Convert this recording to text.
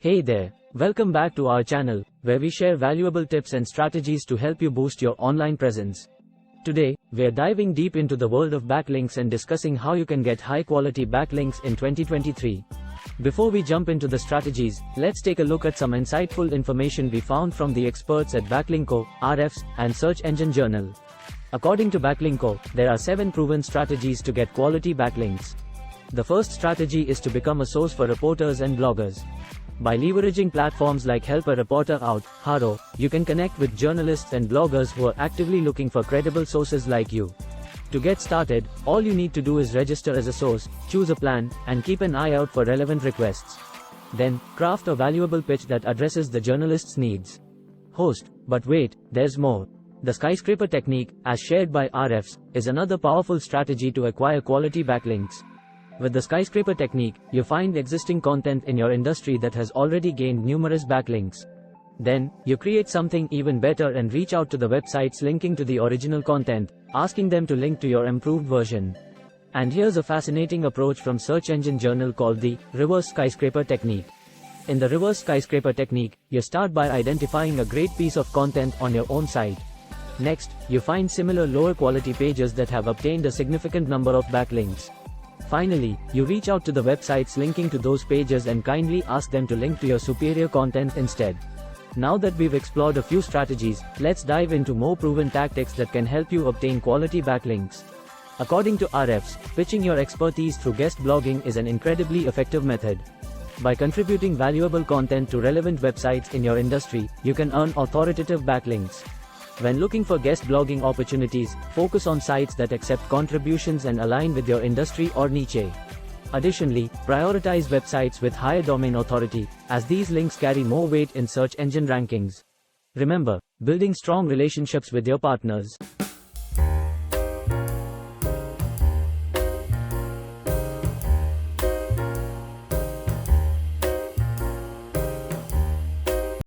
Hey there, welcome back to our channel, where we share valuable tips and strategies to help you boost your online presence. Today, we're diving deep into the world of backlinks and discussing how you can get high-quality backlinks in 2023. Before we jump into the strategies, let's take a look at some insightful information we found from the experts at Backlinko, RFs, and Search Engine Journal. According to Backlinko, there are 7 proven strategies to get quality backlinks. The first strategy is to become a source for reporters and bloggers. By leveraging platforms like Help a Reporter Out, HARO, you can connect with journalists and bloggers who are actively looking for credible sources like you. To get started, all you need to do is register as a source, choose a plan, and keep an eye out for relevant requests. Then, craft a valuable pitch that addresses the journalist's needs. But wait, there's more. The Skyscraper technique, as shared by RFs, is another powerful strategy to acquire quality backlinks. With the Skyscraper technique, you find existing content in your industry that has already gained numerous backlinks. Then, you create something even better and reach out to the websites linking to the original content, asking them to link to your improved version. And here's a fascinating approach from Search Engine Journal called the reverse skyscraper technique. In the reverse skyscraper technique, you start by identifying a great piece of content on your own site. Next, you find similar lower quality pages that have obtained a significant number of backlinks. Finally, you reach out to the websites linking to those pages and kindly ask them to link to your superior content instead. Now that we've explored a few strategies, let's dive into more proven tactics that can help you obtain quality backlinks. According to RFs, pitching your expertise through guest blogging is an incredibly effective method. By contributing valuable content to relevant websites in your industry, you can earn authoritative backlinks. When looking for guest blogging opportunities, focus on sites that accept contributions and align with your industry or niche. Additionally, prioritize websites with higher domain authority, as these links carry more weight in search engine rankings. Remember, building strong relationships with your partners